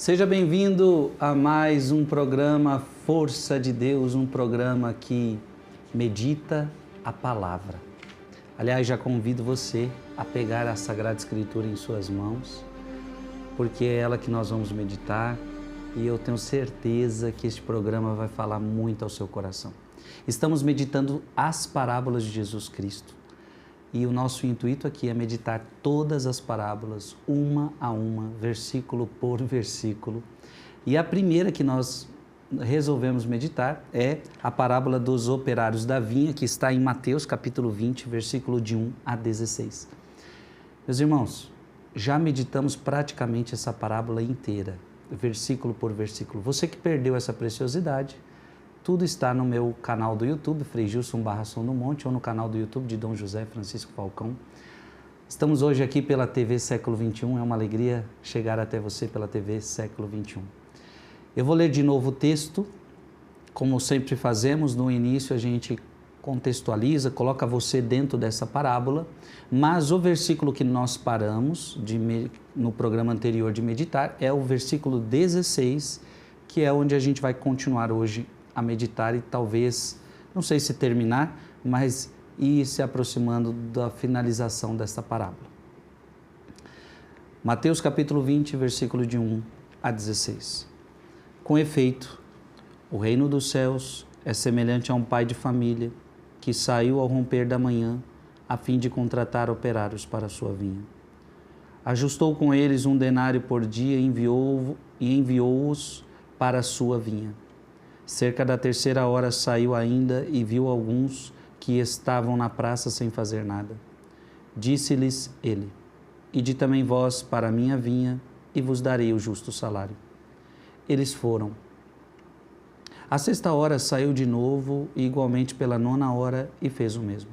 Seja bem-vindo a mais um programa Força de Deus, um programa que medita a palavra. Aliás, já convido você a pegar a Sagrada Escritura em suas mãos, porque é ela que nós vamos meditar e eu tenho certeza que este programa vai falar muito ao seu coração. Estamos meditando as parábolas de Jesus Cristo e o nosso intuito aqui é meditar todas as parábolas, uma a uma, versículo por versículo. E a primeira que nós resolvemos meditar é a parábola dos operários da vinha, que está em Mateus capítulo 20, versículo de 1 a 16. Meus irmãos, já meditamos praticamente essa parábola inteira, versículo por versículo. Você que perdeu essa preciosidade, tudo está no meu canal do YouTube, Frei Gilson Som do Monte, ou no canal do YouTube de Dom José Francisco Falcão. Estamos hoje aqui pela TV Século XXI, é uma alegria chegar até você pela TV Século XXI. Eu vou ler de novo o texto, como sempre fazemos, no início a gente contextualiza, coloca você dentro dessa parábola, mas o versículo que nós paramos no programa anterior de meditar é o versículo 16, que é onde a gente vai continuar hoje a meditar e talvez, não sei se terminar, mas ir se aproximando da finalização desta parábola. Mateus capítulo 20, versículo de 1 a 16. Com efeito, o reino dos céus é semelhante a um pai de família que saiu ao romper da manhã a fim de contratar operários para a sua vinha. Ajustou com eles 1 denário por dia e enviou-os para a sua vinha. Cerca da 3ª hora saiu ainda e viu alguns que estavam na praça sem fazer nada. Disse-lhes ele: Ide também vós para a minha vinha e vos darei o justo salário. Eles foram. À 6ª hora saiu de novo e igualmente pela 9ª hora e fez o mesmo.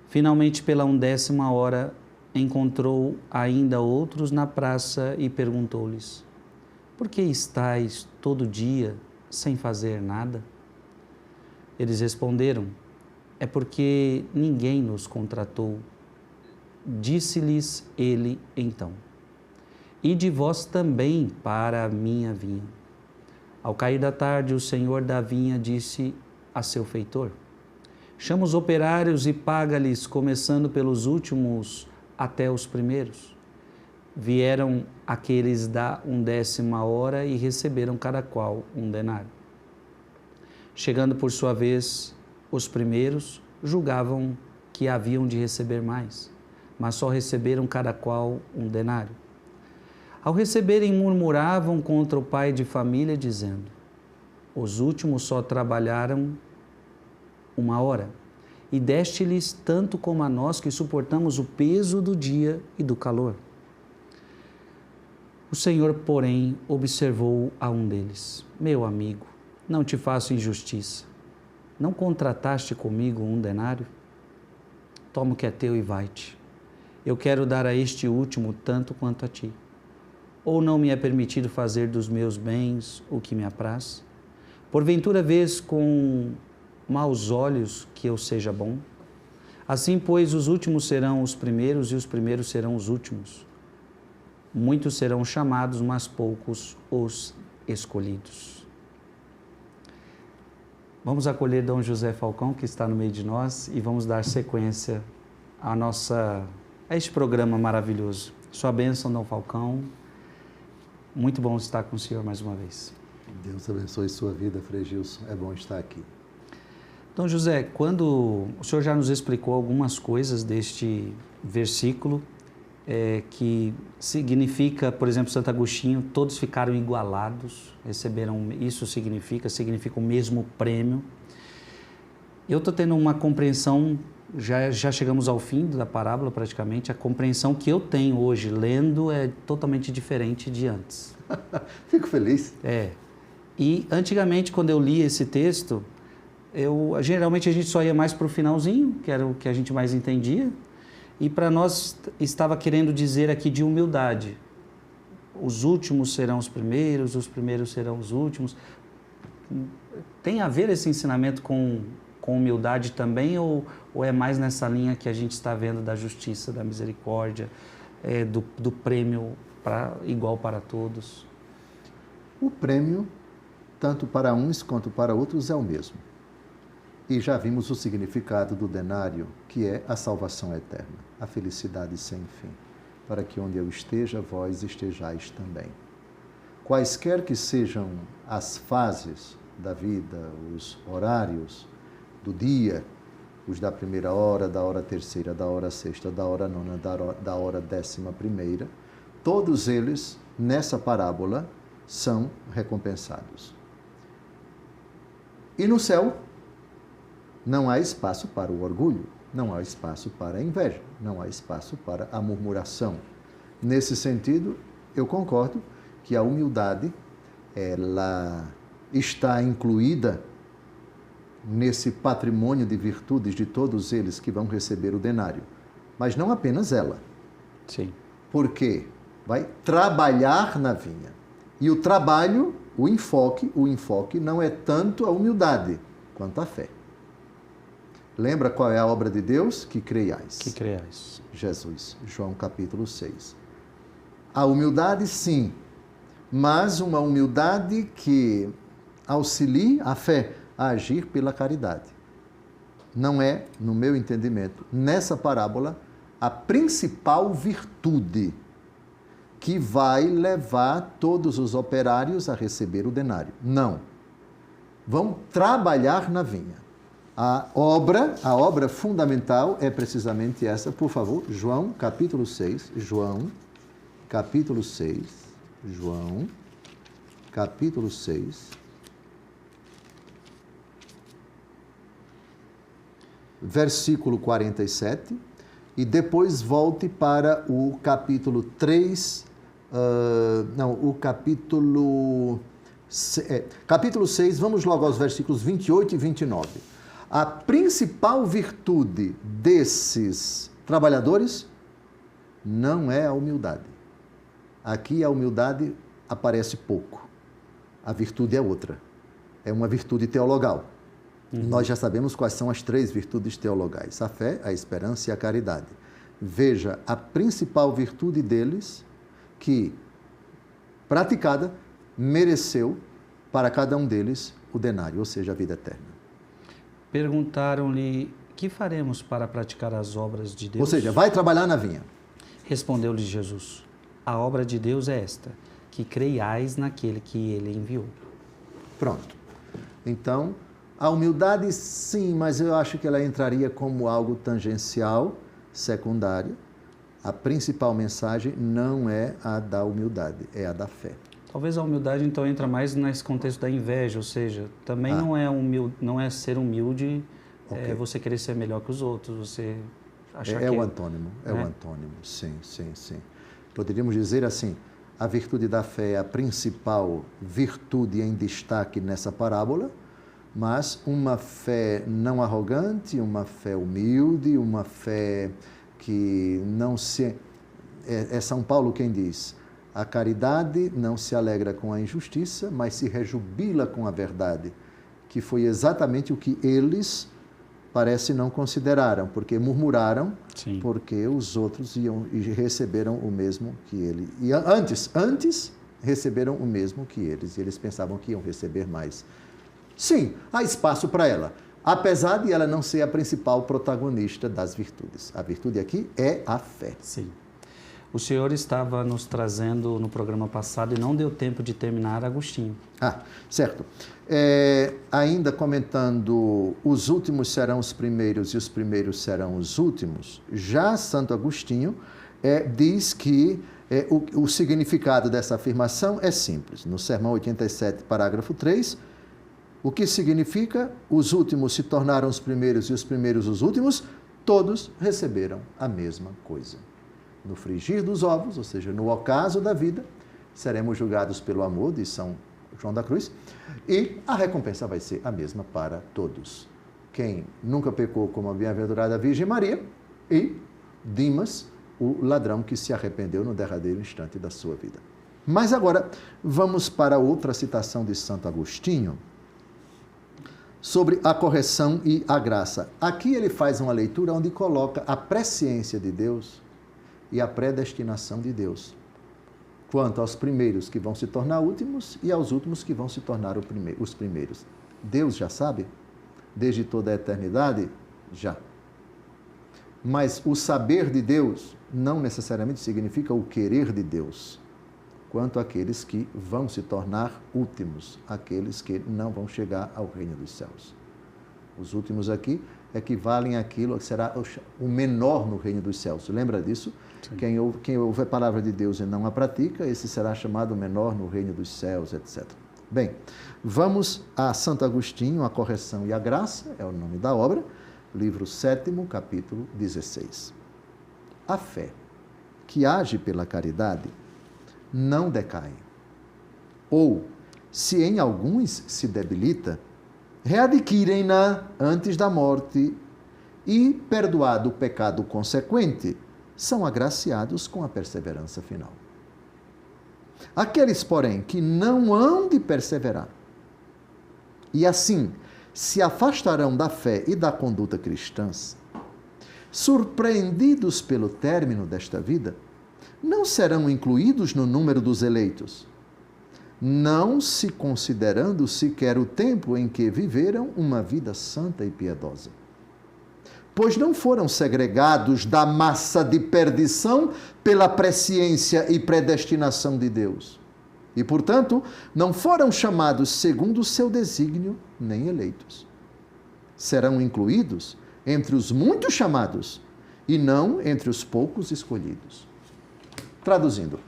Finalmente pela 10ª hora encontrou ainda outros na praça e perguntou-lhes: Por que estáis todo dia sem fazer nada? Eles responderam: É porque ninguém nos contratou. Disse-lhes ele então: Ide vós também para a minha vinha. Ao cair da tarde, o senhor da vinha disse a seu feitor: Chama os operários e paga-lhes, começando pelos últimos até os primeiros. Vieram aqueles da 10ª hora e receberam cada qual 1 denário. Chegando por sua vez os primeiros, julgavam que haviam de receber mais, mas só receberam cada qual 1 denário. Ao receberem, murmuravam contra o pai de família, dizendo: Os últimos só trabalharam 1 hora, e deste-lhes tanto como a nós que suportamos o peso do dia e do calor. O Senhor, porém, observou a um deles: Meu amigo, não te faço injustiça. Não contrataste comigo 1 denário? Toma o que é teu e vai-te. Eu quero dar a este último tanto quanto a ti. Ou não me é permitido fazer dos meus bens o que me apraz? Porventura vês com maus olhos que eu seja bom? Assim, pois, os últimos serão os primeiros e os primeiros serão os últimos. Muitos serão chamados, mas poucos os escolhidos. Vamos acolher Dom José Falcão, que está no meio de nós, e vamos dar sequência a este programa maravilhoso. Sua bênção, Dom Falcão. Muito bom estar com o senhor mais uma vez. Deus abençoe sua vida, Frei Gilson. É bom estar aqui. Dom José, quando o senhor já nos explicou algumas coisas deste versículo, que significa, por exemplo, Santo Agostinho, todos ficaram igualados, receberam, isso significa o mesmo prêmio. Eu estou tendo uma compreensão, já chegamos ao fim da parábola praticamente, a compreensão que eu tenho hoje lendo é totalmente diferente de antes. Fico feliz. E antigamente, quando eu li esse texto, geralmente a gente só ia mais para o finalzinho, que era o que a gente mais entendia, e para nós estava querendo dizer aqui de humildade. Os últimos serão os primeiros serão os últimos. Tem a ver esse ensinamento com humildade também, ou é mais nessa linha que a gente está vendo da justiça, da misericórdia, do prêmio igual para todos? o prêmio, tanto para uns quanto para outros, é o mesmo. E já vimos o significado do denário, que é a salvação eterna, a felicidade sem fim, para que onde eu esteja, vós estejais também. Quaisquer que sejam as fases da vida, os horários do dia, os da primeira hora, da hora terceira, da hora sexta, da hora nona, da hora 11ª, todos eles, nessa parábola, são recompensados. E no céu, não há espaço para o orgulho, não há espaço para a inveja, não há espaço para a murmuração. Nesse sentido, eu concordo que a humildade, ela está incluída nesse patrimônio de virtudes de todos eles que vão receber o denário. Mas não apenas ela. Sim. Porque vai trabalhar na vinha. E o trabalho, o enfoque não é tanto a humildade quanto a fé. Lembra qual é a obra de Deus? Que creiais. Que creiais. Jesus, João capítulo 6. A humildade, sim, mas uma humildade que auxilie a fé a agir pela caridade. Não é, no meu entendimento, nessa parábola, a principal virtude que vai levar todos os operários a receber o denário. Não. Vão trabalhar na vinha. A obra fundamental é precisamente essa. Por favor, João capítulo 6. João capítulo 6. João capítulo 6. Versículo 47. E depois volte para o capítulo 3. Capítulo 6, vamos logo aos versículos 28 e 29. A principal virtude desses trabalhadores não é a humildade. Aqui a humildade aparece pouco. A virtude é outra. É uma virtude teologal. Nós já sabemos quais são as 3 virtudes teologais: a fé, a esperança e a caridade. Veja, a principal virtude deles, que, praticada, mereceu para cada um deles o denário, ou seja, a vida eterna. Perguntaram-lhe: que faremos para praticar as obras de Deus? Ou seja, vai trabalhar na vinha. Respondeu-lhe Jesus: a obra de Deus é esta, que creiais naquele que ele enviou. Pronto. Então, a humildade, sim, mas eu acho que ela entraria como algo tangencial, secundário. A principal mensagem não é a da humildade, é a da fé. Talvez a humildade, então, entra mais nesse contexto da inveja, ou seja, também não é ser humilde, Okay. é você querer ser melhor que os outros, você achar É que... o antônimo, o antônimo, sim. Poderíamos dizer assim, a virtude da fé é a principal virtude em destaque nessa parábola, mas uma fé não arrogante, uma fé humilde, uma fé que não se... É São Paulo quem diz: a caridade não se alegra com a injustiça, mas se rejubila com a verdade, que foi exatamente o que eles, parece, não consideraram, porque murmuraram, sim, porque os outros iam e receberam o mesmo que ele. E antes receberam o mesmo que eles, e eles pensavam que iam receber mais. Sim, há espaço para ela, apesar de ela não ser a principal protagonista das virtudes. A virtude aqui é a fé. Sim. O senhor estava nos trazendo no programa passado e não deu tempo de terminar, Agostinho. Certo. Ainda comentando, os últimos serão os primeiros e os primeiros serão os últimos, já Santo Agostinho diz que o significado dessa afirmação é simples. No Sermão 87, parágrafo 3, o que significa? Os últimos se tornaram os primeiros e os primeiros os últimos, todos receberam a mesma coisa. No frigir dos ovos, ou seja, no ocaso da vida, seremos julgados pelo amor de São João da Cruz, e a recompensa vai ser a mesma para todos. Quem nunca pecou como a bem-aventurada Virgem Maria, e Dimas, o ladrão que se arrependeu no derradeiro instante da sua vida. Mas agora, vamos para outra citação de Santo Agostinho, sobre a correção e a graça. Aqui ele faz uma leitura onde coloca a presciência de Deus e a predestinação de Deus. quanto aos primeiros que vão se tornar últimos e aos últimos que vão se tornar os primeiros. Deus já sabe, desde toda a eternidade, já. Mas o saber de Deus não necessariamente significa o querer de Deus, quanto àqueles que vão se tornar últimos, aqueles que não vão chegar ao reino dos céus. Os últimos aqui equivalem àquilo que será o menor no reino dos céus. Lembra disso? Sim. Quem ouve a palavra de Deus e não a pratica, esse será chamado menor no reino dos céus, etc. Bem, vamos a Santo Agostinho, a Correção e a Graça, é o nome da obra, livro 7º, capítulo 16. A fé que age pela caridade não decai, ou, se em alguns se debilita, readquirem-na antes da morte e, perdoado o pecado consequente, são agraciados com a perseverança final. Aqueles, porém, que não hão de perseverar e, assim, se afastarão da fé e da conduta cristãs, surpreendidos pelo término desta vida, não serão incluídos no número dos eleitos, não se considerando sequer o tempo em que viveram uma vida santa e piedosa. Pois não foram segregados da massa de perdição pela presciência e predestinação de Deus. E, portanto, não foram chamados segundo o seu desígnio, nem eleitos. Serão incluídos entre os muitos chamados e não entre os poucos escolhidos. Traduzindo,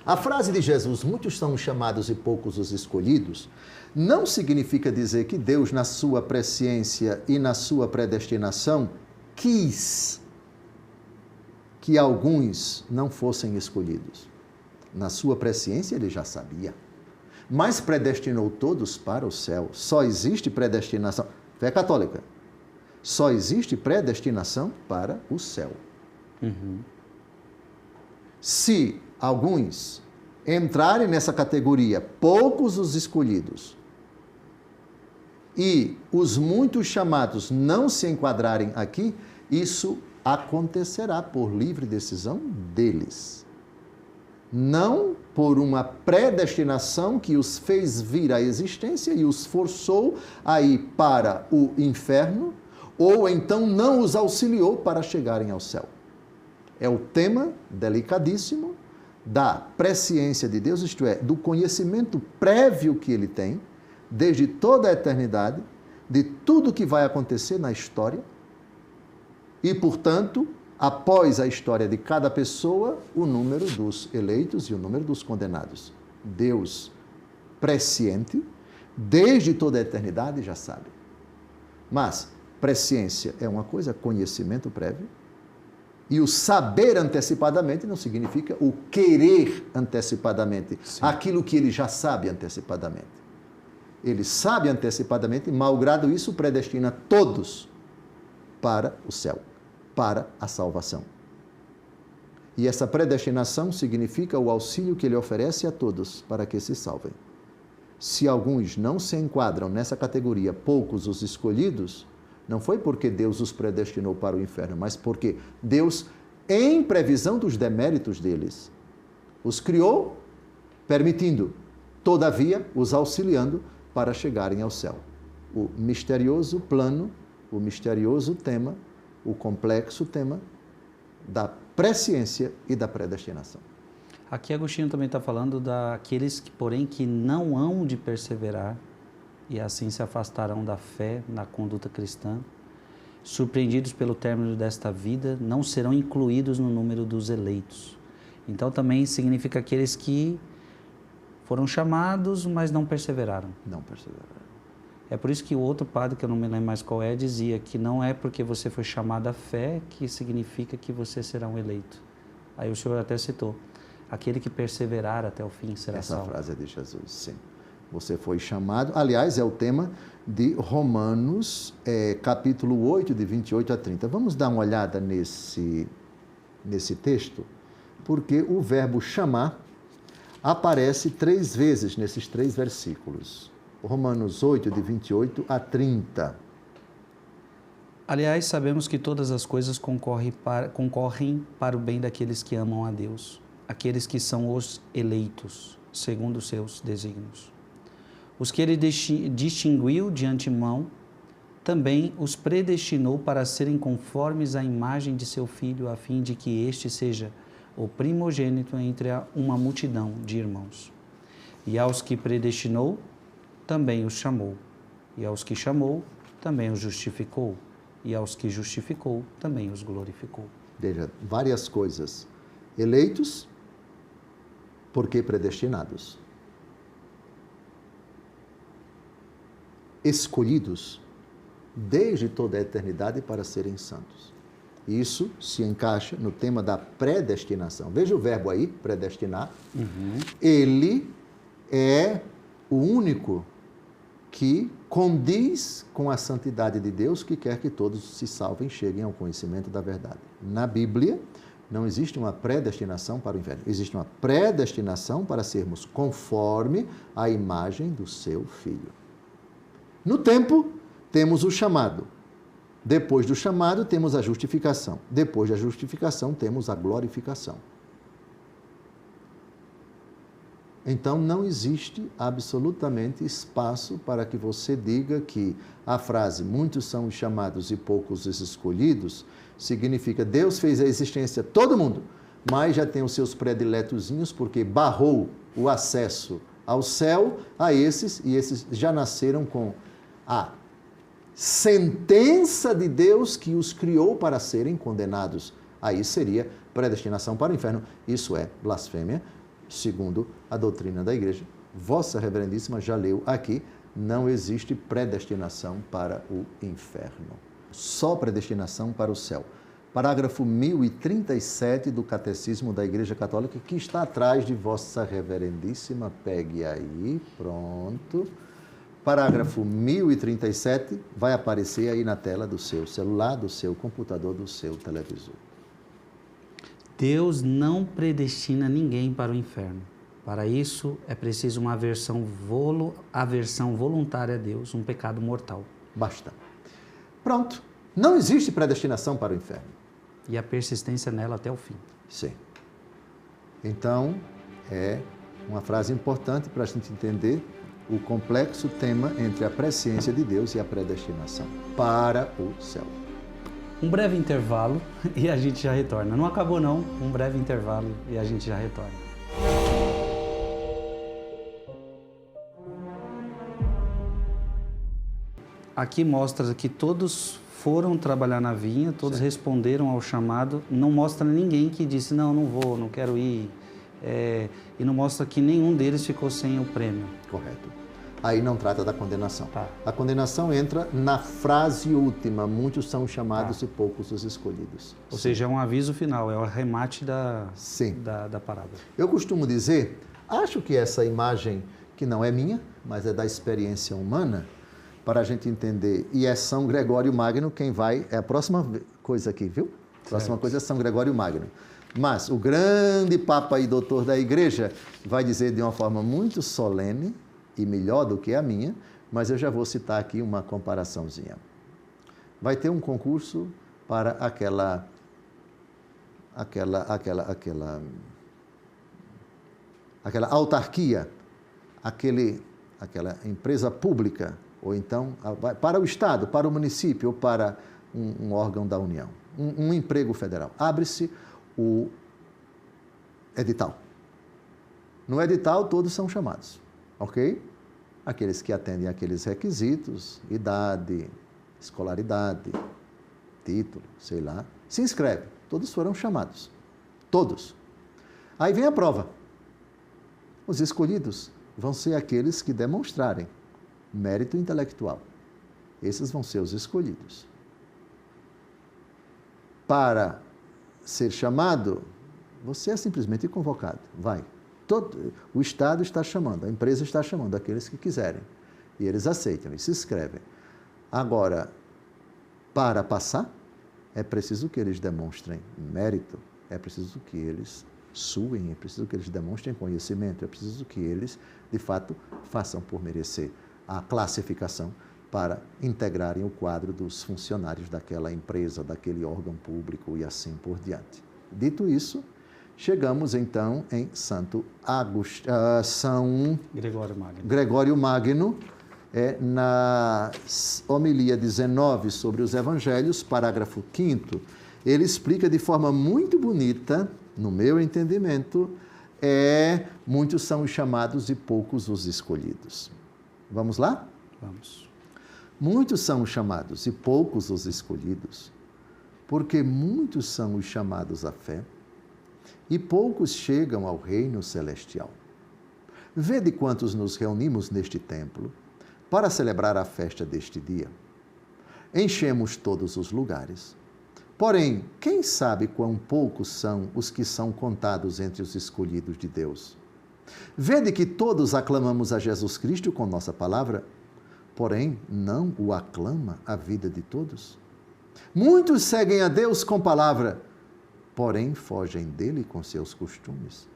a frase de Jesus, muitos são os chamados e poucos os escolhidos, não significa dizer que Deus, na sua presciência e na sua predestinação, quis que alguns não fossem escolhidos. Na sua presciência, ele já sabia, mas predestinou todos para o céu. Só existe predestinação. Fé católica. Só existe predestinação para o céu. Uhum. Se alguns entrarem nessa categoria, poucos os escolhidos, e os muitos chamados não se enquadrarem aqui, isso acontecerá por livre decisão deles. Não por uma predestinação que os fez vir à existência e os forçou a ir para o inferno, ou então não os auxiliou para chegarem ao céu. É o tema delicadíssimo da presciência de Deus, isto é, do conhecimento prévio que ele tem, desde toda a eternidade, de tudo que vai acontecer na história e, portanto, após a história de cada pessoa, o número dos eleitos e o número dos condenados. Deus presciente, desde toda a eternidade, já sabe. Mas presciência é uma coisa, conhecimento prévio, e o saber antecipadamente não significa o querer antecipadamente, sim, aquilo que ele já sabe antecipadamente. Ele sabe antecipadamente, malgrado isso, predestina todos para o céu, para a salvação. E essa predestinação significa o auxílio que ele oferece a todos para que se salvem. Se alguns não se enquadram nessa categoria, poucos os escolhidos, não foi porque Deus os predestinou para o inferno, mas porque Deus, em previsão dos deméritos deles, os criou, permitindo, todavia, os auxiliando para chegarem ao céu. O misterioso plano, o misterioso tema, o complexo tema da presciência e da predestinação. Aqui Agostinho também está falando daqueles que, porém, que não hão de perseverar e assim se afastarão da fé na conduta cristã, surpreendidos pelo término desta vida, não serão incluídos no número dos eleitos. Então também significa aqueles que foram chamados, mas não perseveraram. Não perseveraram. É por isso que o outro padre, que eu não me lembro mais qual é, dizia que não é porque você foi chamado à fé que significa que você será um eleito. Aí o senhor até citou, aquele que perseverar até o fim será salvo. Essa frase é de Jesus, sim. Você foi chamado, aliás, é o tema de Romanos, capítulo 8, de 28 a 30. Vamos dar uma olhada nesse texto, porque o verbo chamar aparece 3 vezes nesses 3 versículos. Romanos 8, de 28 a 30. Aliás, sabemos que todas as coisas concorrem para o bem daqueles que amam a Deus, aqueles que são os eleitos, segundo os seus desígnios. Os que ele distinguiu de antemão, também os predestinou para serem conformes à imagem de seu Filho, a fim de que este seja o primogênito entre uma multidão de irmãos. E aos que predestinou, também os chamou. E aos que chamou, também os justificou. E aos que justificou, também os glorificou. Veja, várias coisas. Eleitos, porque predestinados. Escolhidos, desde toda a eternidade para serem santos. Isso se encaixa no tema da predestinação. Veja o verbo aí, predestinar. Ele é o único que condiz com a santidade de Deus, que quer que todos se salvem e cheguem ao conhecimento da verdade. Na Bíblia, não existe uma predestinação para o inferno. Existe uma predestinação para sermos conforme a imagem do seu Filho. No tempo, temos o chamado. Depois do chamado, temos a justificação. Depois da justificação, temos a glorificação. Então, não existe absolutamente espaço para que você diga que a frase muitos são os chamados e poucos os escolhidos significa Deus fez a existência de todo mundo, mas já tem os seus prediletozinhos porque barrou o acesso ao céu a esses, e esses já nasceram com a sentença de Deus que os criou para serem condenados. Aí seria predestinação para o inferno. Isso é blasfêmia, segundo a doutrina da igreja. Vossa Reverendíssima já leu aqui, não existe predestinação para o inferno. Só predestinação para o céu. Parágrafo 1037 do Catecismo da Igreja Católica, que está atrás de Vossa Reverendíssima. Pegue aí, pronto. Parágrafo 1037 vai aparecer aí na tela do seu celular, do seu computador, do seu televisor. Deus não predestina ninguém para o inferno. Para isso, é preciso uma aversão voluntária a Deus, um pecado mortal. Basta. Pronto. Não existe predestinação para o inferno. E a persistência nela até o fim. Sim. Então, é uma frase importante para a gente entender o complexo tema entre a presciência de Deus e a predestinação para o céu. Um breve intervalo e a gente já retorna. Não acabou não, um breve intervalo e a gente já retorna. Aqui mostra que todos foram trabalhar na vinha, todos responderam ao chamado, não mostra ninguém que disse, não vou, não quero ir, e não mostra que nenhum deles ficou sem o prêmio. Correto. Aí não trata da condenação. Tá. A condenação entra na frase última, muitos são chamados e poucos os escolhidos. Ou seja, é um aviso final, é o arremate da parábola. Eu costumo dizer, acho que essa imagem, que não é minha, mas é da experiência humana, para a gente entender, e é São Gregório Magno quem vai, é a próxima coisa aqui, viu? A próxima coisa é São Gregório Magno. Mas o grande Papa e doutor da Igreja vai dizer de uma forma muito solene, e melhor do que a minha, mas eu já vou citar aqui uma comparaçãozinha. Vai ter um concurso para aquela autarquia, aquela empresa pública, ou então para o Estado, para o município ou para um órgão da União, um emprego federal. Abre-se o edital. No edital, todos são chamados. Ok? Aqueles que atendem aqueles requisitos, idade, escolaridade, título, sei lá, se inscrevem. Todos foram chamados. Todos. Aí vem a prova. Os escolhidos vão ser aqueles que demonstrarem mérito intelectual. Esses vão ser os escolhidos. Para ser chamado, você é simplesmente convocado. Vai. O Estado está chamando, a empresa está chamando aqueles que quiserem. E eles aceitam e se inscrevem. Agora, para passar, é preciso que eles demonstrem mérito, é preciso que eles suem, é preciso que eles demonstrem conhecimento, é preciso que eles, de fato, façam por merecer a classificação para integrarem o quadro dos funcionários daquela empresa, daquele órgão público e assim por diante. Dito isso, Chegamos então em São Gregório Magno, na homilia 19 sobre os Evangelhos, parágrafo 5º, ele explica de forma muito bonita, no meu entendimento, muitos são os chamados e poucos os escolhidos. Vamos lá? Vamos. Muitos são os chamados e poucos os escolhidos, porque muitos são os chamados à fé e poucos chegam ao reino celestial. Vede quantos nos reunimos neste templo para celebrar a festa deste dia. Enchemos todos os lugares. Porém, quem sabe quão poucos são os que são contados entre os escolhidos de Deus? Vede que todos aclamamos a Jesus Cristo com nossa palavra, porém não o aclama a vida de todos. Muitos seguem a Deus com palavra, porém fogem dele com seus costumes.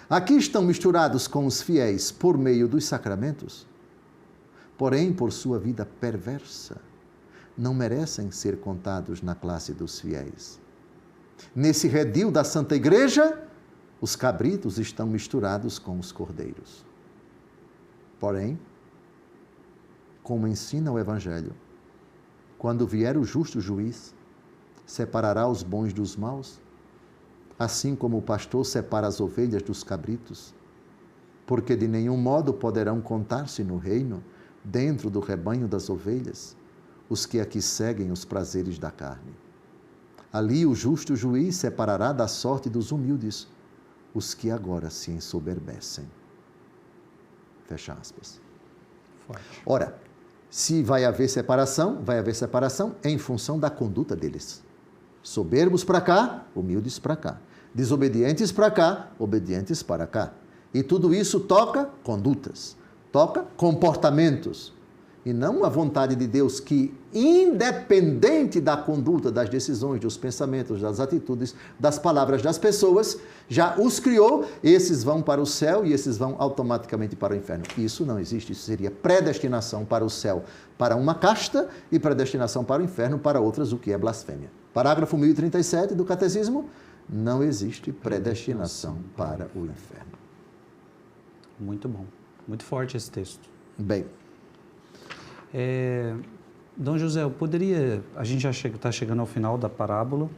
Aqui estão misturados com os fiéis por meio dos sacramentos, porém por sua vida perversa, não merecem ser contados na classe dos fiéis. Nesse redil da Santa Igreja, os cabritos estão misturados com os cordeiros. Porém, como ensina o Evangelho, quando vier o justo juiz, separará os bons dos maus, assim como o pastor separa as ovelhas dos cabritos, porque de nenhum modo poderão contar-se no reino, dentro do rebanho das ovelhas, os que aqui seguem os prazeres da carne. Ali o justo juiz separará da sorte dos humildes, os que agora se ensoberbecem. Fecha aspas. Forte. Ora, se vai haver separação em função da conduta deles. Soberbos para cá, humildes para cá. Desobedientes para cá, obedientes para cá. E tudo isso toca condutas, toca comportamentos. E não a vontade de Deus que, independente da conduta, das decisões, dos pensamentos, das atitudes, das palavras das pessoas, já os criou, esses vão para o céu e esses vão automaticamente para o inferno. Isso não existe, isso seria predestinação para o céu para uma casta e predestinação para o inferno para outras, o que é blasfêmia. Parágrafo 1037 do Catecismo, não existe predestinação para o inferno. Muito bom, muito forte esse texto. Bem, Dom José, a gente já está chegando ao final da parábola,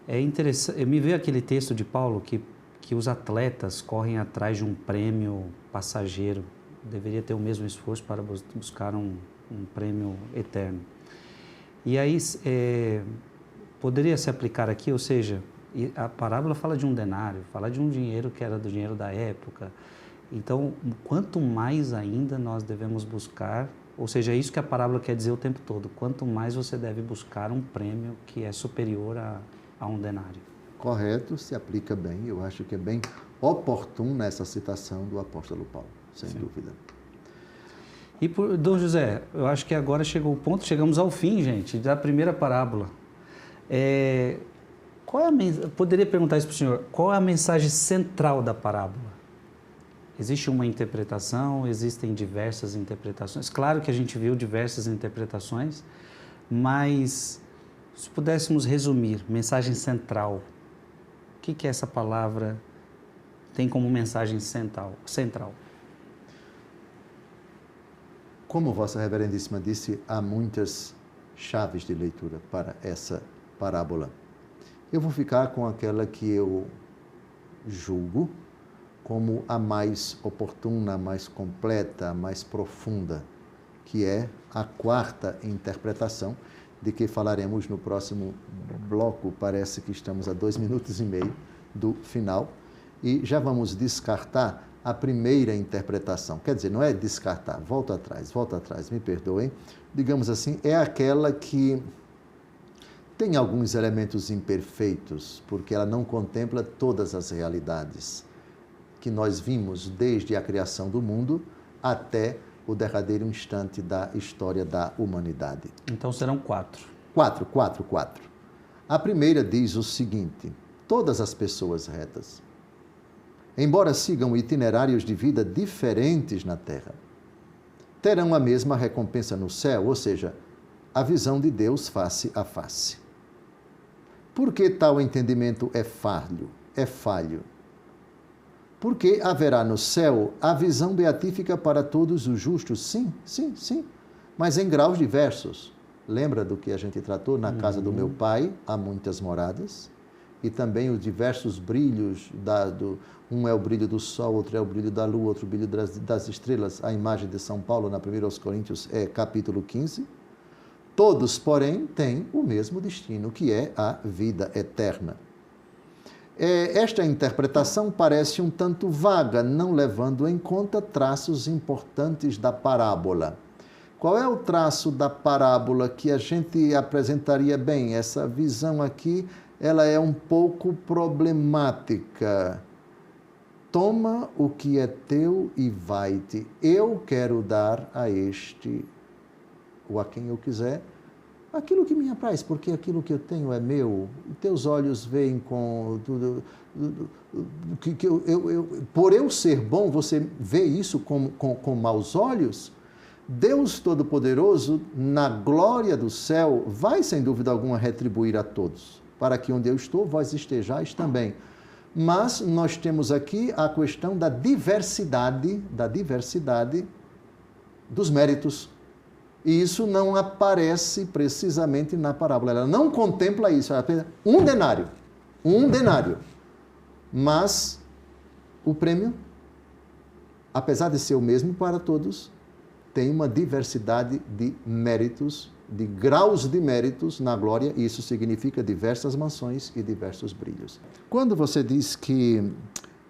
é interessante, me veio aquele texto de Paulo que os atletas correm atrás de um prêmio passageiro, deveria ter o mesmo esforço para buscar um prêmio eterno. E aí, poderia se aplicar aqui, ou seja, a parábola fala de um denário, fala de um dinheiro que era do dinheiro da época. Então, quanto mais ainda nós devemos buscar, ou seja, é isso que a parábola quer dizer o tempo todo, quanto mais você deve buscar um prêmio que é superior a um denário. Correto, se aplica bem, eu acho que é bem oportuna essa citação do apóstolo Paulo, sem dúvida. E, Dom José, eu acho que agora chegou o ponto, chegamos ao fim, gente, da primeira parábola. Poderia perguntar isso para o senhor, qual é a mensagem central da parábola? Existe uma interpretação, existem diversas interpretações. Claro que a gente viu diversas interpretações, mas se pudéssemos resumir, mensagem central, o que essa palavra tem como mensagem central? Como Vossa Reverendíssima disse, há muitas chaves de leitura para essa parábola. Eu vou ficar com aquela que eu julgo como a mais oportuna, a mais completa, a mais profunda, que é a quarta interpretação, de que falaremos no próximo bloco. Parece que estamos a 2 minutos e meio do final, e já vamos descartar a primeira interpretação. Quer dizer, não é descartar, volta atrás, me perdoem. Digamos assim, é aquela que tem alguns elementos imperfeitos, porque ela não contempla todas as realidades que nós vimos desde a criação do mundo até o derradeiro instante da história da humanidade. Então serão 4. 4. A primeira diz o seguinte: todas as pessoas retas, embora sigam itinerários de vida diferentes na Terra, terão a mesma recompensa no céu, ou seja, a visão de Deus face a face. Por que tal entendimento é falho? é falho. Porque haverá no céu a visão beatífica para todos os justos? Sim, sim, sim. Mas em graus diversos. Lembra do que a gente tratou? Na casa do meu pai há muitas moradas. E também os diversos brilhos, um é o brilho do sol, outro é o brilho da lua, outro o brilho das estrelas. A imagem de São Paulo na 1 Coríntios é capítulo 15. Todos, porém, têm o mesmo destino, que é a vida eterna. Esta interpretação parece um tanto vaga, não levando em conta traços importantes da parábola. Qual é o traço da parábola que a gente apresentaria bem? Essa visão aqui, ela é um pouco problemática. Toma o que é teu e vai-te. Eu quero dar a este, ou a quem eu quiser, aquilo que me apraz, porque aquilo que eu tenho é meu. Teus olhos veem com... por eu ser bom, você vê isso com maus olhos? Deus Todo-Poderoso, na glória do céu, vai, sem dúvida alguma, retribuir a todos, para que onde eu estou, vós estejais também. Mas nós temos aqui a questão da diversidade dos méritos. E isso não aparece precisamente na parábola. Ela não contempla isso. Ela apenas um denário. Mas o prêmio, apesar de ser o mesmo para todos, tem uma diversidade de méritos, de graus de méritos na glória, e isso significa diversas mansões e diversos brilhos. Quando você diz que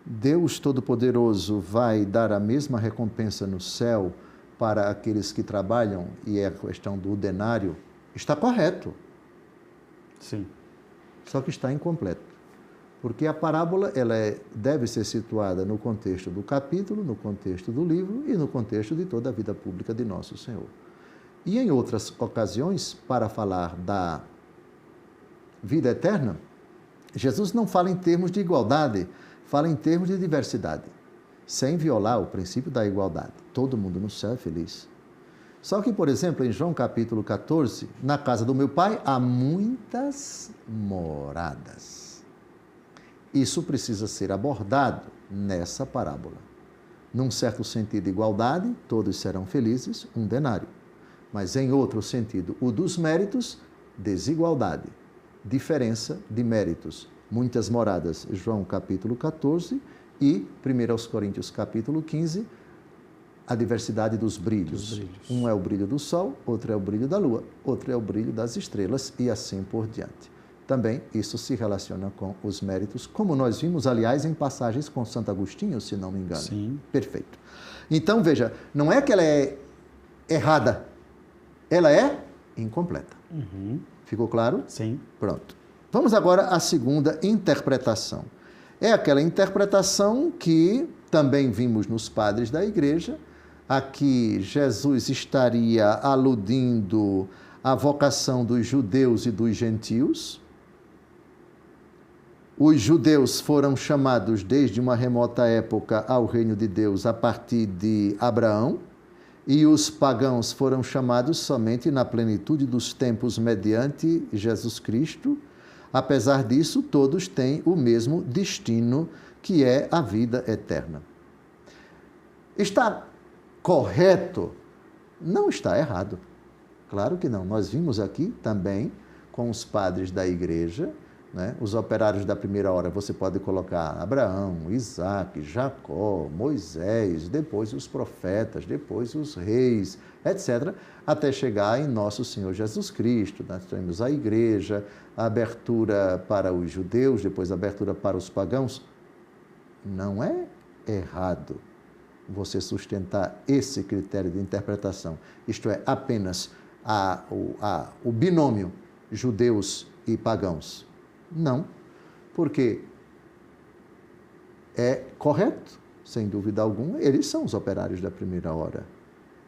Deus Todo-Poderoso vai dar a mesma recompensa no céu para aqueles que trabalham, e é a questão do denário, está correto. Sim. Só que está incompleto. Porque a parábola deve ser situada no contexto do capítulo, no contexto do livro e no contexto de toda a vida pública de Nosso Senhor. E em outras ocasiões, para falar da vida eterna, Jesus não fala em termos de igualdade, fala em termos de diversidade, sem violar o princípio da igualdade. Todo mundo no céu é feliz. Só que, por exemplo, em João capítulo 14, na casa do meu pai há muitas moradas. Isso precisa ser abordado nessa parábola. Num certo sentido, igualdade, todos serão felizes, um denário. Mas em outro sentido, o dos méritos, desigualdade, diferença de méritos. Muitas moradas, João capítulo 14 e 1 Coríntios capítulo 15, a diversidade dos brilhos. Um é o brilho do sol, outro é o brilho da lua, outro é o brilho das estrelas e assim por diante. Também isso se relaciona com os méritos, como nós vimos, aliás, em passagens com Santo Agostinho, se não me engano. Sim. Perfeito. Então, veja, não é que ela é errada, ela é incompleta. Ficou claro? Sim. Pronto. Vamos agora à segunda interpretação. É aquela interpretação que também vimos nos padres da igreja. Aqui Jesus estaria aludindo à vocação dos judeus e dos gentios. Os judeus foram chamados desde uma remota época ao reino de Deus a partir de Abraão, e os pagãos foram chamados somente na plenitude dos tempos mediante Jesus Cristo. Apesar disso, todos têm o mesmo destino, que é a vida eterna. Está correto? Não está errado. Claro que não. Nós vimos aqui também com os padres da igreja, né? Os operários da primeira hora, você pode colocar Abraão, Isaac, Jacó, Moisés, depois os profetas, depois os reis, etc., até chegar em Nosso Senhor Jesus Cristo. Nós temos a igreja, a abertura para os judeus, depois a abertura para os pagãos. Não é errado você sustentar esse critério de interpretação, isto é, apenas o binômio judeus e pagãos. Não, porque é correto, sem dúvida alguma, eles são os operários da primeira hora.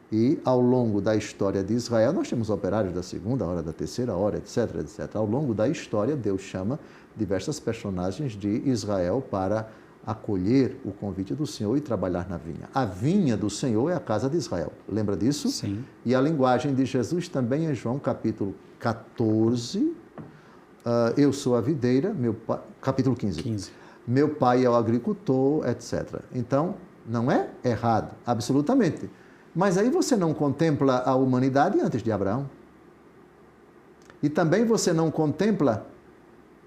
E ao longo da história de Israel, nós temos operários da segunda hora, da terceira hora, etc, etc. Ao longo da história, Deus chama diversas personagens de Israel para acolher o convite do Senhor e trabalhar na vinha. A vinha do Senhor é a casa de Israel. Lembra disso? Sim. E a linguagem de Jesus também em João capítulo 14, eu sou a videira, meu pai, capítulo 15. meu pai é o agricultor, etc. Então, não é errado, absolutamente. Mas aí você não contempla a humanidade antes de Abraão. E também você não contempla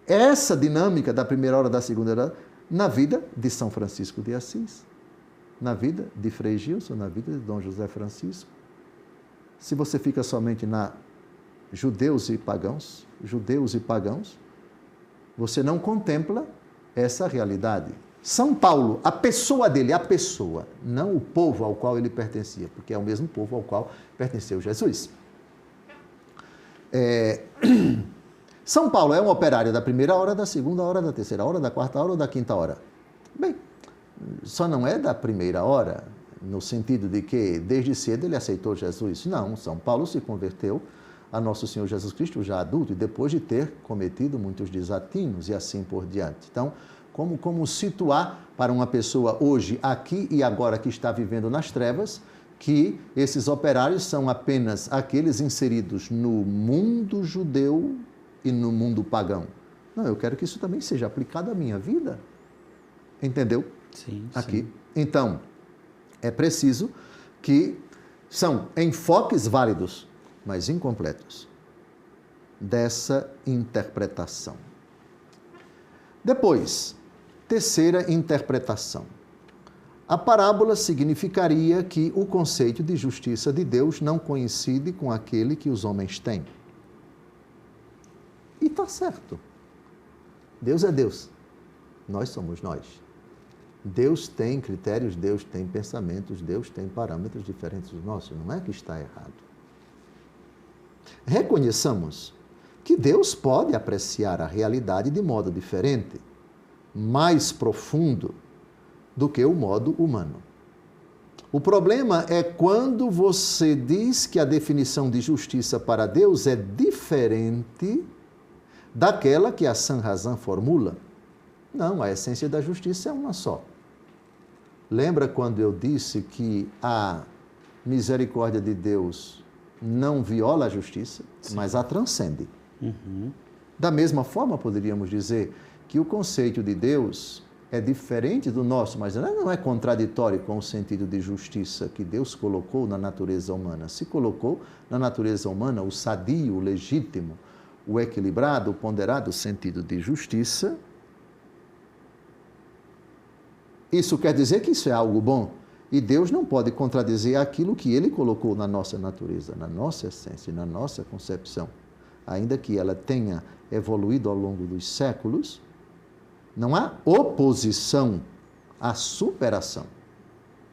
essa dinâmica da primeira hora, da segunda hora, na vida de São Francisco de Assis, na vida de Frei Gilson, na vida de Dom José Francisco. Se você fica somente na judeus e pagãos, você não contempla essa realidade. São Paulo, a pessoa dele, a pessoa, não o povo ao qual ele pertencia, porque é o mesmo povo ao qual pertenceu Jesus. São Paulo é um operário da primeira hora, da segunda hora, da terceira hora, da quarta hora ou da quinta hora? Bem, só não é da primeira hora, no sentido de que desde cedo ele aceitou Jesus. Não, São Paulo se converteu a Nosso Senhor Jesus Cristo já adulto e depois de ter cometido muitos desatinos e assim por diante. Então, como situar para uma pessoa hoje, aqui e agora, que está vivendo nas trevas, que esses operários são apenas aqueles inseridos no mundo judeu e no mundo pagão? Não, eu quero que isso também seja aplicado à minha vida. Entendeu? Sim. Aqui. Sim. Então, é preciso que são enfoques válidos, mas incompletos, dessa interpretação. Depois, terceira interpretação. A parábola significaria que o conceito de justiça de Deus não coincide com aquele que os homens têm. E está certo. Deus é Deus. Nós somos nós. Deus tem critérios, Deus tem pensamentos, Deus tem parâmetros diferentes dos nossos. Não é que está errado. Reconheçamos que Deus pode apreciar a realidade de modo diferente, mais profundo do que o modo humano. O problema é quando você diz que a definição de justiça para Deus é diferente daquela que a sã razão formula. Não, a essência da justiça é uma só. Lembra quando eu disse que a misericórdia de Deus não viola a justiça, sim, mas a transcende? Uhum. Da mesma forma, poderíamos dizer que o conceito de Deus é diferente do nosso, mas não é contraditório com o sentido de justiça que Deus colocou na natureza humana. Se colocou na natureza humana o sadio, o legítimo, o equilibrado, o ponderado sentido de justiça. Isso quer dizer que isso é algo bom. E Deus não pode contradizer aquilo que Ele colocou na nossa natureza, na nossa essência, na nossa concepção. Ainda que ela tenha evoluído ao longo dos séculos, não há oposição à superação.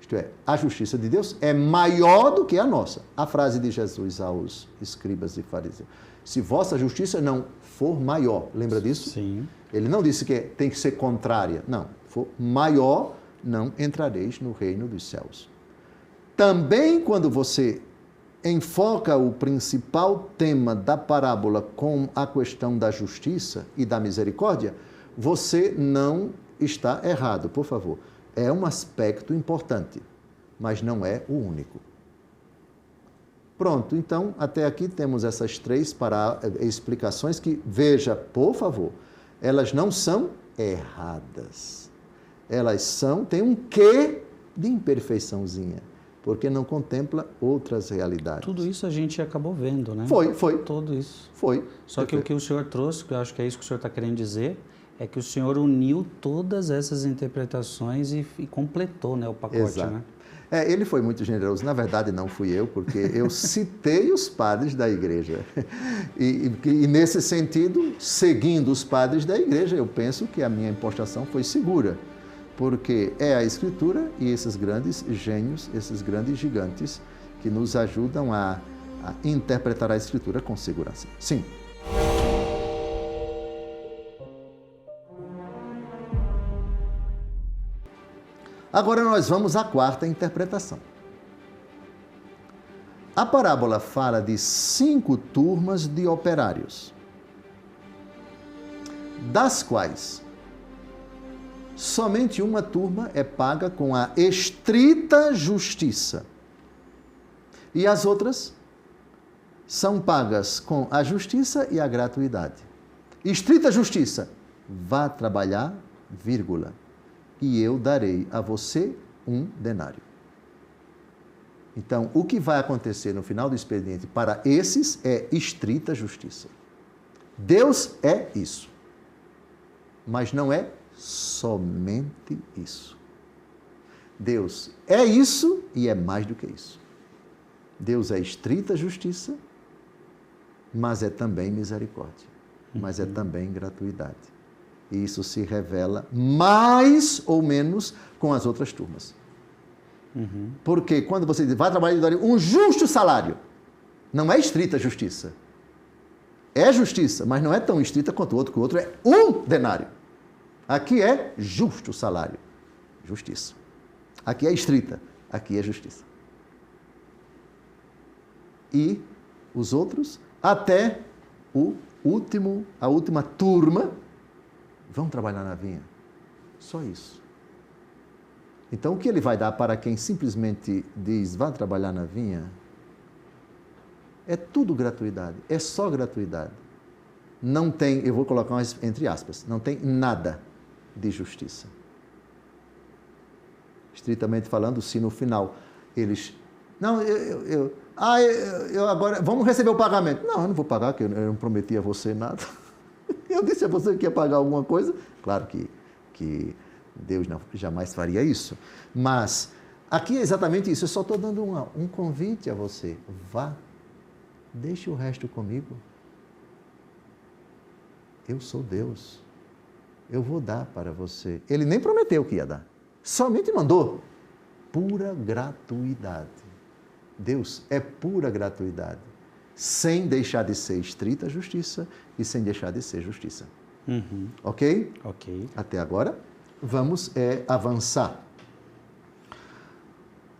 Isto é, a justiça de Deus é maior do que a nossa. A frase de Jesus aos escribas e fariseus: se vossa justiça não for maior, lembra disso? Sim. Ele não disse que tem que ser contrária. Não, for maior, não entrareis no reino dos céus. Também quando você enfoca o principal tema da parábola com a questão da justiça e da misericórdia, você não está errado, por favor. É um aspecto importante, mas não é o único. Pronto, então, até aqui temos essas três explicações que, veja, por favor, elas não são erradas. Elas têm um quê de imperfeiçãozinha, porque não contempla outras realidades. Tudo isso a gente acabou vendo, né? Foi. Tudo isso. Foi. Só que o que o senhor trouxe, que eu acho que é isso que o senhor está querendo dizer, é que o senhor uniu todas essas interpretações e completou, né, o pacote. Exato. Né? Ele foi muito generoso. Na verdade, não fui eu, porque eu citei os padres da igreja. E nesse sentido, seguindo os padres da igreja, eu penso que a minha impostação foi segura, porque é a Escritura e esses grandes gênios, esses grandes gigantes que nos ajudam a interpretar a Escritura com segurança. Sim. Agora nós vamos à quarta interpretação. A parábola fala de 5 turmas de operários, das quais somente uma turma é paga com a estrita justiça e as outras são pagas com a justiça e a gratuidade. Estrita justiça: vá trabalhar, vírgula, e eu darei a você 1 denário. Então, o que vai acontecer no final do expediente para esses é estrita justiça. Deus é isso, mas não é somente isso. Deus é isso e é mais do que isso. Deus é estrita justiça, mas é também misericórdia, mas é também gratuidade. E isso se revela mais ou menos com as outras turmas. Porque quando você diz, vai trabalhar e dar um justo salário, não é estrita justiça. É justiça, mas não é tão estrita quanto o outro, que o outro é 1 denário. Aqui é justo salário, justiça. Aqui é estrita, aqui é justiça. E os outros, até a última turma, vão trabalhar na vinha. Só isso. Então, o que ele vai dar para quem simplesmente diz, vá trabalhar na vinha, é tudo gratuidade, é só gratuidade. Não tem, eu vou colocar entre aspas, não tem nada de justiça. Estritamente falando, se no final eles, não, agora, vamos receber o pagamento. Não, eu não vou pagar, porque eu não prometi a você nada. Eu disse a você que ia pagar alguma coisa. Claro que Deus jamais faria isso. Mas aqui é exatamente isso. Eu só estou dando um convite a você. Vá, deixe o resto comigo. Eu sou Deus. Eu vou dar para você. Ele nem prometeu que ia dar. Somente mandou. Pura gratuidade. Deus é pura gratuidade. Sem deixar de ser estrita justiça e sem deixar de ser justiça. Ok? Ok. Até agora, vamos avançar.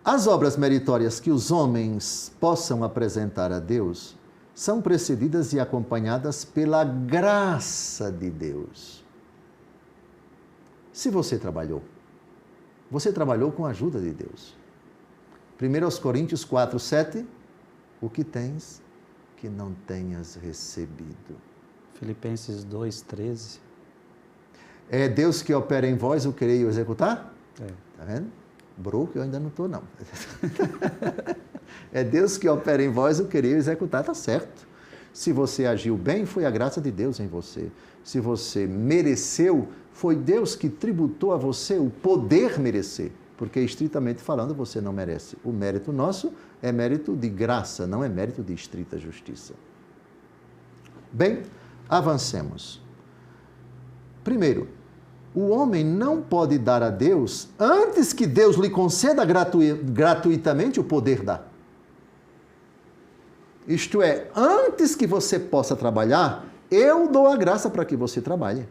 As obras meritórias que os homens possam apresentar a Deus são precedidas e acompanhadas pela graça de Deus. Se você trabalhou com a ajuda de Deus. 1 Coríntios 4, 7, o que tens que não tenhas recebido. Filipenses 2, 13. É Deus que opera em vós o querer e o executar? Está vendo? Broco, eu ainda não estou, não. É Deus que opera em vós o querer e o executar, está certo. Se você agiu bem, foi a graça de Deus em você. Se você mereceu, foi Deus que tributou a você o poder merecer. Porque, estritamente falando, você não merece. O mérito nosso é mérito de graça, não é mérito de estrita justiça. Bem, avancemos. Primeiro, o homem não pode dar a Deus antes que Deus lhe conceda gratuitamente o poder dar. Isto é, antes que você possa trabalhar, eu dou a graça para que você trabalhe.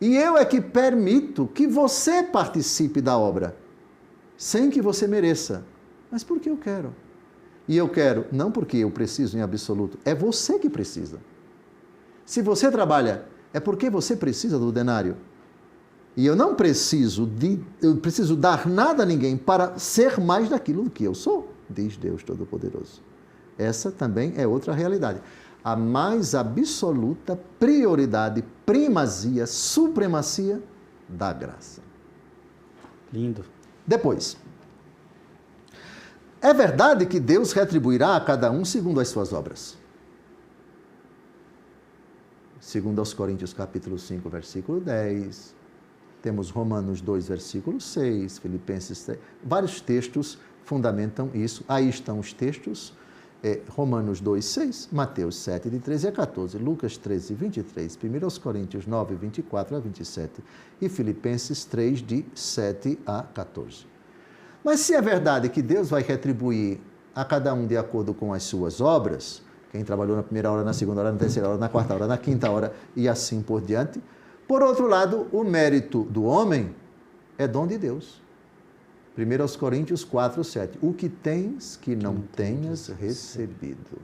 E eu é que permito que você participe da obra, sem que você mereça. Mas porque eu quero. E eu quero, não porque eu preciso em absoluto, é você que precisa. Se você trabalha, é porque você precisa do denário. E eu não preciso dar nada a ninguém para ser mais daquilo que eu sou, diz Deus Todo-Poderoso. Essa também é outra realidade. A mais absoluta prioridade, primazia, supremacia da graça. Lindo. Depois, é verdade que Deus retribuirá a cada um segundo as suas obras. Segundo aos Coríntios capítulo 5, versículo 10, temos Romanos 2, versículo 6, Filipenses 3, vários textos fundamentam isso. Aí estão os textos, Romanos 2, 6, Mateus 7, de 13 a 14, Lucas 13, 23, 1 Coríntios 9, 24 a 27 e Filipenses 3, de 7 a 14. Mas se é verdade que Deus vai retribuir a cada um de acordo com as suas obras, quem trabalhou na primeira hora, na segunda hora, na terceira hora, na quarta hora, na quinta hora e assim por diante, por outro lado, o mérito do homem é dom de Deus. 1 Coríntios 4, 7. O que tens que não tenhas recebido.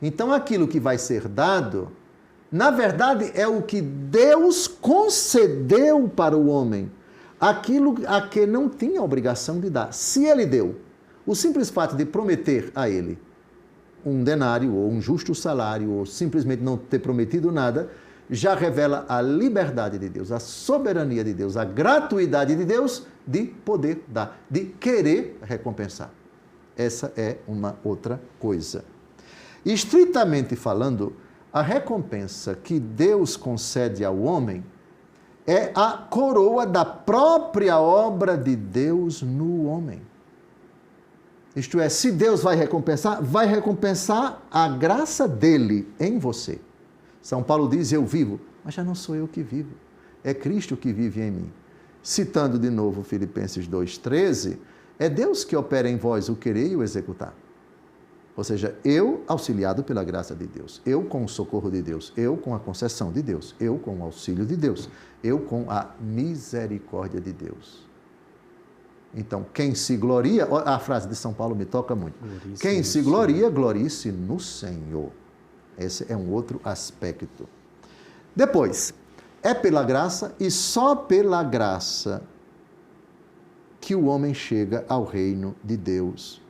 Então, aquilo que vai ser dado, na verdade, é o que Deus concedeu para o homem. Aquilo a que não tinha obrigação de dar. Se ele deu, o simples fato de prometer a ele um denário ou um justo salário, ou simplesmente não ter prometido nada, já revela a liberdade de Deus, a soberania de Deus, a gratuidade de Deus de poder dar, de querer recompensar. Essa é uma outra coisa. Estritamente falando, a recompensa que Deus concede ao homem é a coroa da própria obra de Deus no homem. Isto é, se Deus vai recompensar a graça dele em você. São Paulo diz, eu vivo, mas já não sou eu que vivo, é Cristo que vive em mim. Citando de novo Filipenses 2,13, é Deus que opera em vós o querer e o executar. Ou seja, eu auxiliado pela graça de Deus, eu com o socorro de Deus, eu com a concessão de Deus, eu com o auxílio de Deus, eu com a misericórdia de Deus. Então, quem se gloria, a frase de São Paulo me toca muito. Quem se gloria, glorie-se no Senhor. Esse é um outro aspecto. Depois, é pela graça e só pela graça que o homem chega ao reino de Deus.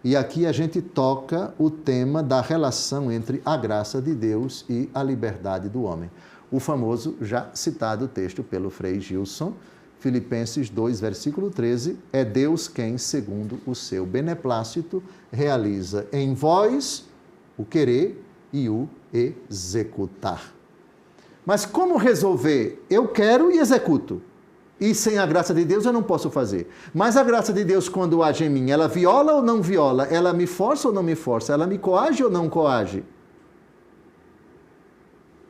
E aqui a gente toca o tema da relação entre a graça de Deus e a liberdade do homem. O famoso, já citado texto pelo Frei Gilson, Filipenses 2, versículo 13, é Deus quem, segundo o seu beneplácito, realiza em vós o querer e o executar. Mas como resolver? Eu quero e executo. E sem a graça de Deus eu não posso fazer. Mas a graça de Deus, quando age em mim, ela viola ou não viola? Ela me força ou não me força? Ela me coage ou não coage?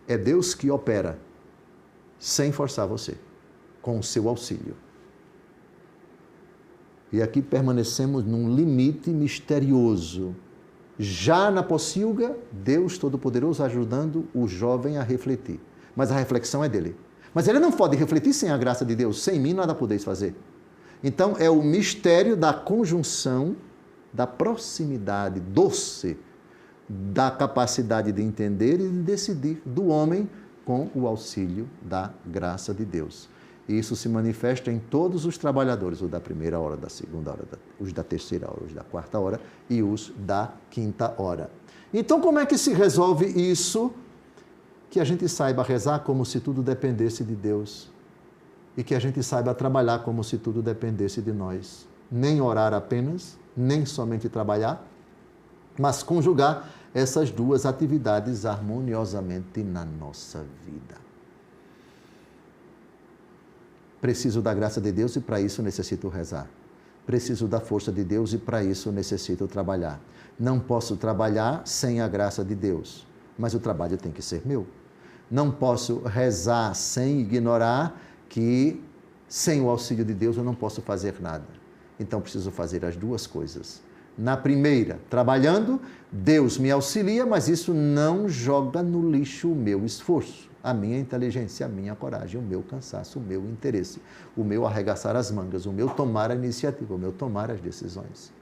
É Deus que opera, sem forçar você, com o seu auxílio. E aqui permanecemos num limite misterioso. Já na pocilga, Deus Todo-Poderoso ajudando o jovem a refletir. Mas a reflexão é dele. Mas ele não pode refletir sem a graça de Deus. Sem mim nada podeis fazer. Então é o mistério da conjunção, da proximidade doce, da capacidade de entender e de decidir do homem com o auxílio da graça de Deus. E isso se manifesta em todos os trabalhadores, os da primeira hora, da segunda hora, os da terceira hora, os da quarta hora e os da quinta hora. Então, como é que se resolve isso? Que a gente saiba rezar como se tudo dependesse de Deus e que a gente saiba trabalhar como se tudo dependesse de nós. Nem orar apenas, nem somente trabalhar, mas conjugar essas duas atividades harmoniosamente na nossa vida. Preciso da graça de Deus e para isso necessito rezar. Preciso da força de Deus e para isso necessito trabalhar. Não posso trabalhar sem a graça de Deus, mas o trabalho tem que ser meu. Não posso rezar sem ignorar que sem o auxílio de Deus eu não posso fazer nada. Então preciso fazer as duas coisas. Na primeira, trabalhando, Deus me auxilia, mas isso não joga no lixo o meu esforço, a minha inteligência, a minha coragem, o meu cansaço, o meu interesse, o meu arregaçar as mangas, o meu tomar a iniciativa, o meu tomar as decisões.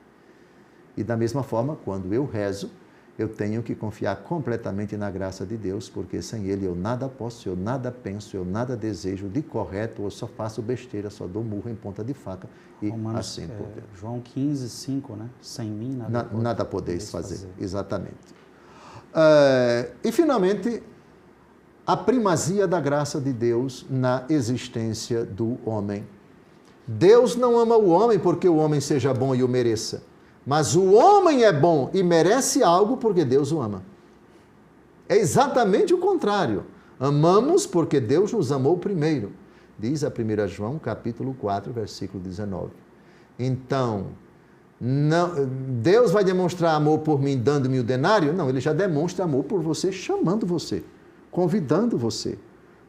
E da mesma forma, quando eu rezo, eu tenho que confiar completamente na graça de Deus, porque sem Ele eu nada posso, eu nada penso, eu nada desejo de correto, eu só faço besteira, só dou murro em ponta de faca e Romanos, assim por diante. João 15, 5, né? Sem mim nada podeis fazer. Exatamente. E finalmente, a primazia da graça de Deus na existência do homem. Deus não ama o homem porque o homem seja bom e o mereça. Mas o homem é bom e merece algo porque Deus o ama. É exatamente o contrário. Amamos porque Deus nos amou primeiro. Diz a 1 João, capítulo 4, versículo 19. Então, Deus vai demonstrar amor por mim dando-me o denário? Não, Ele já demonstra amor por você, chamando você, convidando você.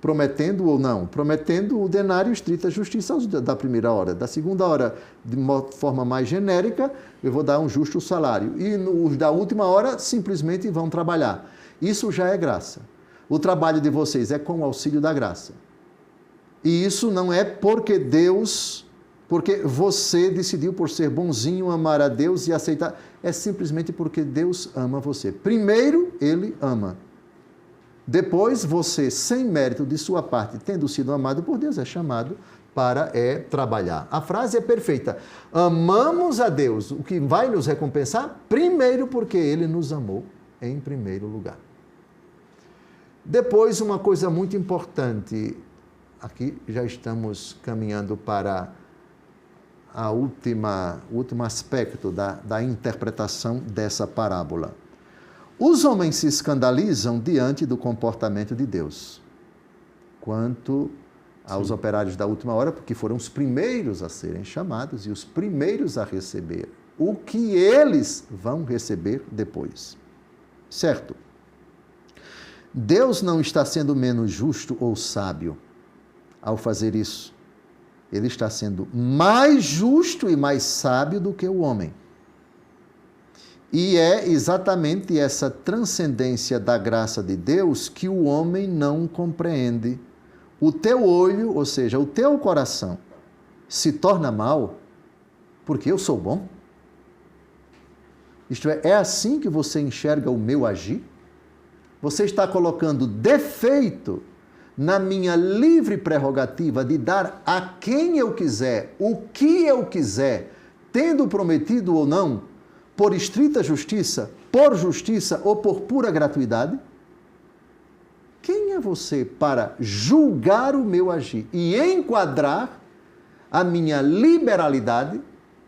Prometendo ou não? Prometendo o denário estrita justiça da primeira hora. Da segunda hora, de uma forma mais genérica, eu vou dar um justo salário. E os da última hora, simplesmente vão trabalhar. Isso já é graça. O trabalho de vocês é com o auxílio da graça. E isso não é porque você decidiu por ser bonzinho, amar a Deus e aceitar. É simplesmente porque Deus ama você. Primeiro, Ele ama. Depois, você, sem mérito de sua parte, tendo sido amado por Deus, é chamado para trabalhar. A frase é perfeita. Amamos a Deus, o que vai nos recompensar? Primeiro, porque Ele nos amou em primeiro lugar. Depois, uma coisa muito importante, aqui já estamos caminhando para o último aspecto da interpretação dessa parábola. Os homens se escandalizam diante do comportamento de Deus, quanto aos operários da última hora, porque foram os primeiros a serem chamados e os primeiros a receber o que eles vão receber depois. Certo? Deus não está sendo menos justo ou sábio ao fazer isso. Ele está sendo mais justo e mais sábio do que o homem. E é exatamente essa transcendência da graça de Deus que o homem não compreende. O teu olho, ou seja, o teu coração, se torna mau porque eu sou bom? Isto é assim que você enxerga o meu agir? Você está colocando defeito na minha livre prerrogativa de dar a quem eu quiser, o que eu quiser, tendo prometido ou não, por estrita justiça, por justiça ou por pura gratuidade? Quem é você para julgar o meu agir e enquadrar a minha liberalidade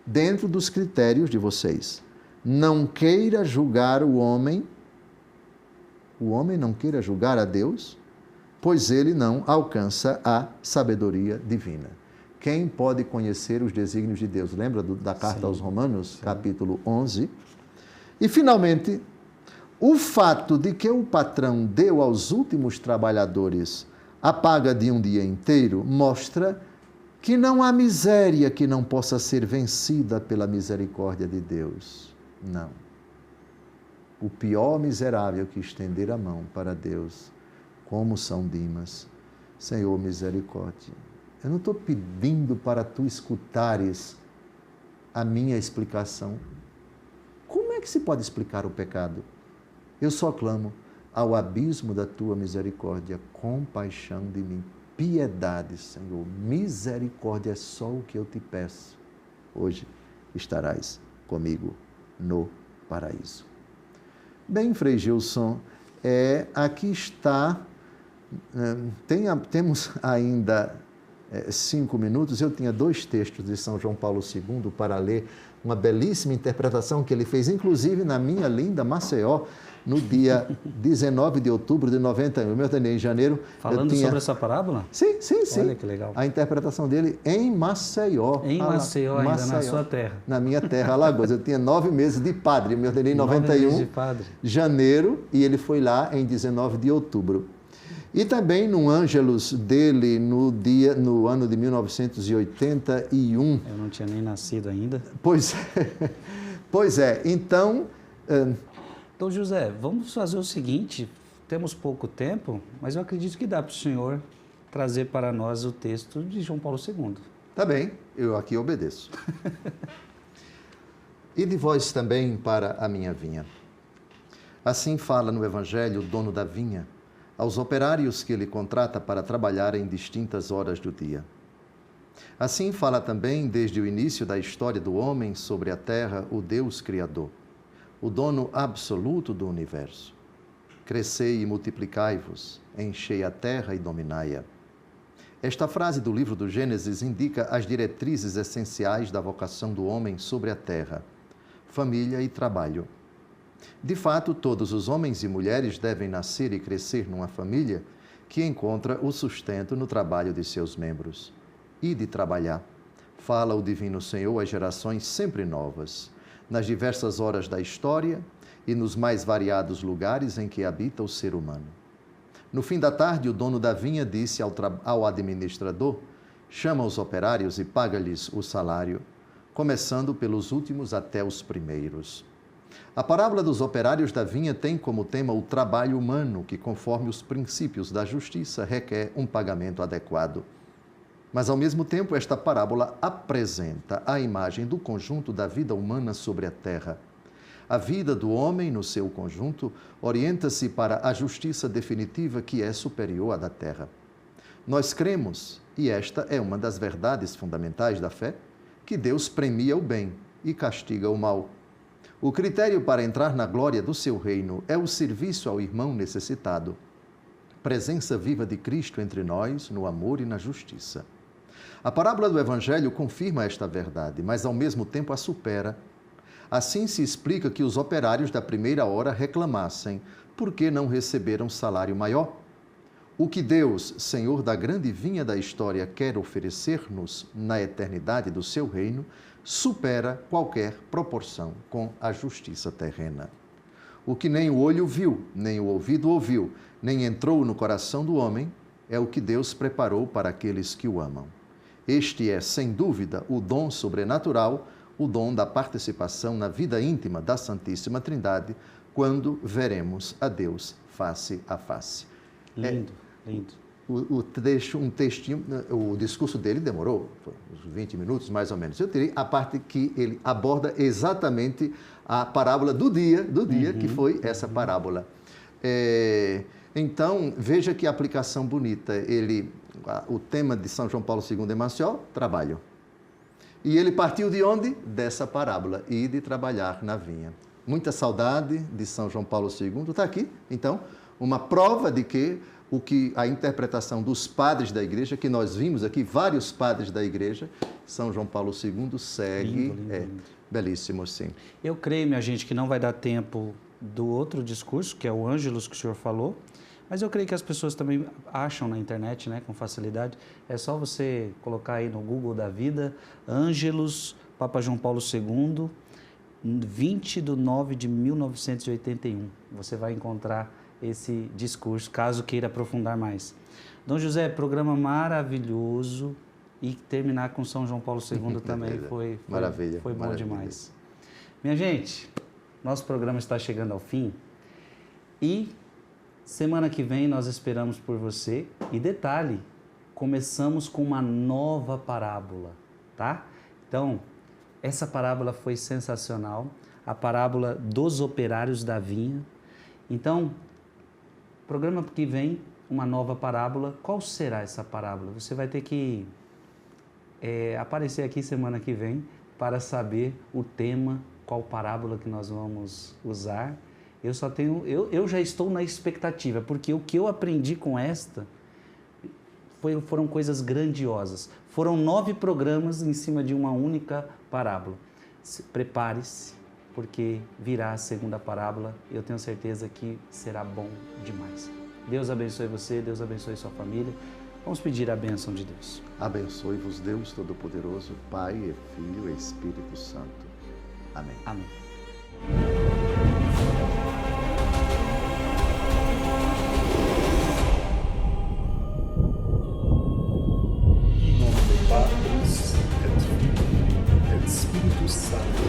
dentro dos critérios de vocês? Não queira julgar o homem não queira julgar a Deus, pois ele não alcança a sabedoria divina. Quem pode conhecer os desígnios de Deus? Lembra da carta aos Romanos, capítulo 11? E, finalmente, o fato de que o patrão deu aos últimos trabalhadores a paga de um dia inteiro mostra que não há miséria que não possa ser vencida pela misericórdia de Deus. Não. O pior miserável que estender a mão para Deus, como São Dimas, Senhor, misericórdia. Eu não estou pedindo para tu escutares a minha explicação. Como é que se pode explicar o pecado? Eu só clamo ao abismo da tua misericórdia, compaixão de mim, piedade, Senhor, misericórdia é só o que eu te peço. Hoje estarás comigo no paraíso. Bem, Frei Gilson, aqui está, temos ainda 5 minutos, eu tinha 2 textos de São João Paulo II para ler, uma belíssima interpretação que ele fez, inclusive na minha linda Maceió, no dia 19 de outubro de 91. Eu me ordenei em janeiro. Falando sobre essa parábola? Sim. Olha que legal. A interpretação dele em Maceió. Em Maceió, ainda na sua terra. Na minha terra, Alagoas. Eu tinha 9 meses de padre, eu me ordenei em 91, de padre. Janeiro, e ele foi lá em 19 de outubro. E também no Ângelus dele, no ano de 1981. Eu não tinha nem nascido ainda. Pois é. Então... Dom José, vamos fazer o seguinte, temos pouco tempo, mas eu acredito que dá para o senhor trazer para nós o texto de João Paulo II. Tá bem, eu aqui obedeço. E de vós também para a minha vinha. Assim fala no Evangelho o dono da vinha, aos operários que ele contrata para trabalhar em distintas horas do dia. Assim fala também, desde o início da história do homem sobre a terra, o Deus Criador, o dono absoluto do universo. Crescei e multiplicai-vos, enchei a terra e dominai-a. Esta frase do livro do Gênesis indica as diretrizes essenciais da vocação do homem sobre a terra, família e trabalho. De fato, todos os homens e mulheres devem nascer e crescer numa família que encontra o sustento no trabalho de seus membros. E de trabalhar, fala o Divino Senhor às gerações sempre novas, nas diversas horas da história e nos mais variados lugares em que habita o ser humano. No fim da tarde, o dono da vinha disse ao administrador: chama os operários e paga-lhes o salário, começando pelos últimos até os primeiros. A parábola dos operários da vinha tem como tema o trabalho humano, que, conforme os princípios da justiça, requer um pagamento adequado. Mas, ao mesmo tempo, esta parábola apresenta a imagem do conjunto da vida humana sobre a terra. A vida do homem, no seu conjunto, orienta-se para a justiça definitiva que é superior à da terra. Nós cremos, e esta é uma das verdades fundamentais da fé, que Deus premia o bem e castiga o mal. O critério para entrar na glória do seu reino é o serviço ao irmão necessitado. presença viva de Cristo entre nós, no amor e na justiça. A parábola do Evangelho confirma esta verdade, mas ao mesmo tempo a supera. Assim se explica que os operários da primeira hora reclamassem por que não receberam salário maior. O que Deus, Senhor da grande vinha da história, quer oferecer-nos na eternidade do seu reino, supera qualquer proporção com a justiça terrena. O que nem o olho viu, nem o ouvido ouviu, nem entrou no coração do homem, é o que Deus preparou para aqueles que o amam. Este é, sem dúvida, o dom sobrenatural, o dom da participação na vida íntima da Santíssima Trindade, quando veremos a Deus face a face. Lindo, lindo. O discurso dele demorou uns 20 minutos, mais ou menos. Eu tirei a parte que ele aborda exatamente a parábola do dia, que foi essa parábola. Então, veja que aplicação bonita. O tema de São João Paulo II em Maceió, trabalho. E ele partiu de onde? Dessa parábola, e de trabalhar na vinha. Muita saudade de São João Paulo II. Está aqui, então, uma prova de que a interpretação dos padres da igreja, que nós vimos aqui, vários padres da igreja, São João Paulo II segue, lindo. Belíssimo, sim. Eu creio, minha gente, que não vai dar tempo do outro discurso, que é o Ângelus que o senhor falou, mas eu creio que as pessoas também acham na internet, né, com facilidade. É só você colocar aí no Google da vida, Ângelus, Papa João Paulo II, 20 de 9 de 1981. Você vai encontrar esse discurso, caso queira aprofundar mais. Dom José, programa maravilhoso, e terminar com São João Paulo II também foi bom demais. Minha gente, nosso programa está chegando ao fim e semana que vem nós esperamos por você. E detalhe, começamos com uma nova parábola, tá? Então, essa parábola foi sensacional, a parábola dos operários da vinha. Então, programa que vem, uma nova parábola. Qual será essa parábola? Você vai ter que aparecer aqui semana que vem para saber o tema, qual parábola que nós vamos usar. Eu já estou na expectativa, porque o que eu aprendi com esta foram coisas grandiosas. Foram 9 programas em cima de uma única parábola. Prepare-se, porque virá a segunda parábola. Eu tenho certeza que será bom demais. Deus abençoe você, Deus abençoe sua família. Vamos pedir a bênção de Deus. Abençoe-vos Deus Todo-Poderoso, Pai, e Filho e Espírito Santo. Amém. Amém. Em nome do Pai, et Filho, et Espírito Santo.